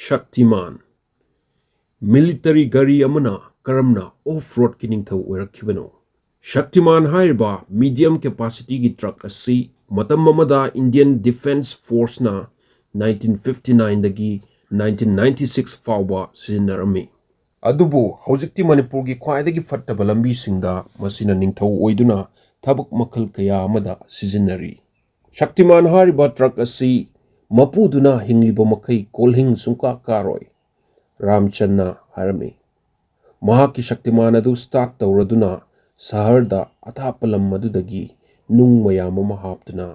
Shaktiman Military Gari amana Karamna off-road ki Ningthou Oirakhibano. Shaktiman haiba medium capacity ki truck asi matam mamada Indian Defence Force na 1959 dagi 1996 fauba sizinarami. Adubu hojikti Manipur gi khwaidagi fattaba lambi singda masina Ningthou oiduna thabak makhal kaya amada sizinari. Shaktiman hariba truck asi mapuduna hingliba makai kolhing sungka karoi. Ramchanna harami. Mahaki Shaktiman adu start tawraduna saharda athapalam madudagi nung mayama mahaptuna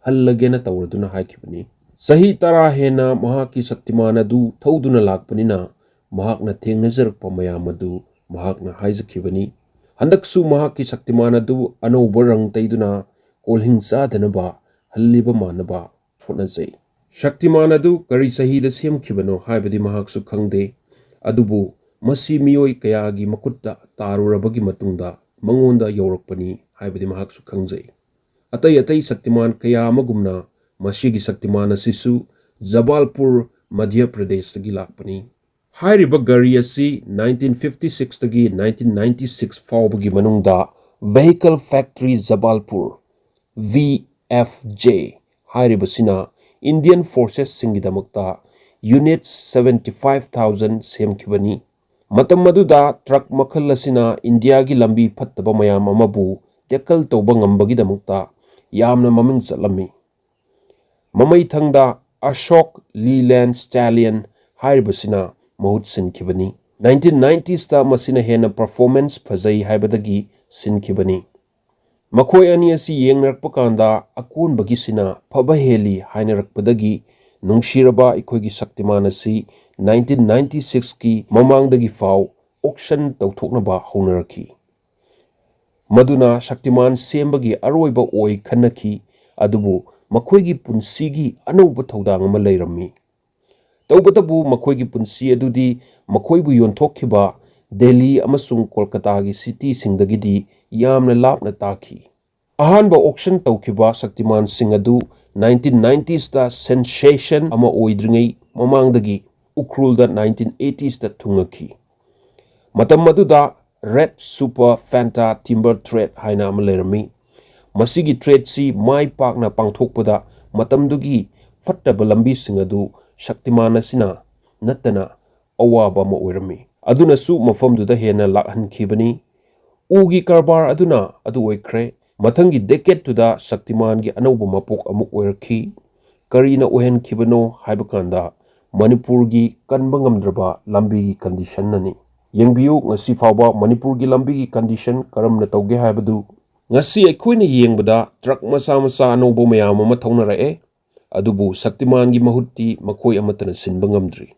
hallagena tawraduna haikibani. Sahi tara hena mahaki Shaktiman adu thauduna lakpanina mahakna thengnajarakpa mayamadu mahakna haijakibani. Handaksu mahaki Shaktiman adu anauba rang taiduna kolhing sadanaba halliba manaba hotnajai. Shaktiman adu kari sahida semkhibano haibadi mahaksu khangde adubu masi miyoi kayagi makutta tarurabagi matungda mangonda yaurakpani haibadi mahaksu khangjai. Atai Shaktiman kaya amagumna masigi Shaktiman asisu Jabalpur Madhya Pradesh tagi lakpani. Hairiba Gari asi 1956 tagi 1996 faubagi manungda Vehicle Factory Jabalpur VFJ hairiba sina Indian Forces singidamakta Unit 75,000 semkhibani. Matam maduda truck makhal asina India gi lambi phattaba mayam amabu tackle tawba ngambagi damakta yamna maming chatlami. Mamai thangda Ashok Leyland Stallion hairibasina mahut sinkhibani. 1990s ta masina hena performance phajai haibadagi sinkhibani. Makhoi ani asi yengnarakpa kanda akonbagi sina phaba heli hainarakpadagi nungshiraba ikoigi Shaktiman asi 1996 ki mamangdagi fau auction tawthoknaba haunarakhi. Maduna Shaktiman sembagi aroiba oi khanaki adubu makhoigi punsigi anauba thaudang ama leirami. Tawbatabu makhoigi punsi adudi makhoibu yontokhiba Delhi amasung Kolkata gi city singdagidi yamna lapna takhi. Ahanba auction tawkhiba Shaktiman sing adu 1990s ta sensation ama oidringai mamangdagi ukrulda 1980s ta thungakhi. Matam maduda Red Super Fanta Timber Trade haina ama lerami. Masigi trade si mai pakna pangthokpada matamdugi fattaba lambi sing adu Shaktiman asina natana awaba ma oirami. Aduna su mafamduda hena lakhankhibani. Ugi karbar aduna adu oikre. Mathangi decade tuda Shaktiman gi anauba mapok amuk oirakhi. Karina ohenkhibano haibakanda Manipur gi kanba ngamdraba lambi gi condition nani. Yengbiyu ngasi fauba Manipur gi lambi gi condition karamna tawge haibadu. Ngasi aikhoina yengbada truck masa anauba mayam ama thaunarae. Adubu Shaktiman gi mahutti makhoi amatana sinba ngamdri.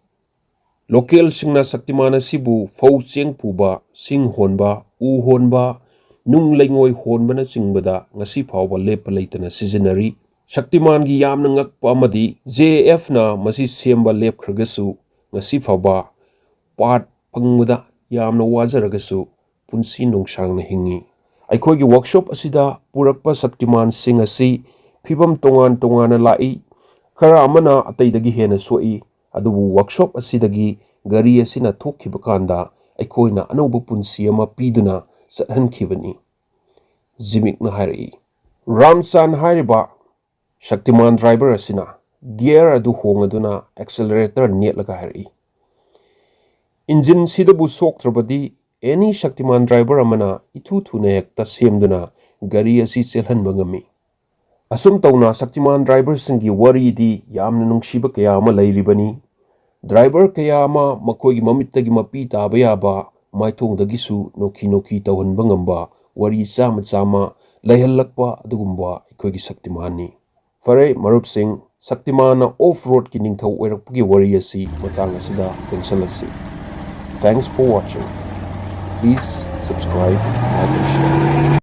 Local singna Shaktiman asibu fau cheng puba, sing honba, u honba, nung lengoi honbana chingbada ngasi fauba lepa leitana sizinari. Shaktiman gi yamna ngakpa amadi JF na masi semba lep khragasu ngasi fauba part pangmuda yamna wajaragasu punsi nungsang na hingi. Aikhoi gi workshop asida purakpa Shaktiman sing asi phibam tongan lai khara amana ataidagi hena soi. Adubu workshop asidagi Gari asina thokhiba kanda aikoina anauba punsi ama piduna sathankhibani. Zimikna hairi. Ramchan hairiba Shaktiman driver asina gear adu hongaduna accelerator netlaga hairi. Engine sidabu soktrabadi any Shaktiman driver amana ithu thuna hekta semduna Gari asi chelhanba ngami. Asum tawna Shaktiman driver singi wari di yamna nungshiba kaya ama lairibani. Driver kaya ama makhoigi mamittagi mapi taba yaba maithongdagisu noki tawhanba ngamba wari chama laihallakpa adugumba ikhoigi Shaktimanni. Fare marup sing Shaktimanna off-road ki Ningthou oirakpagi wari asi matang asida pensalasi. Thanks for watching. Please subscribe, like and share.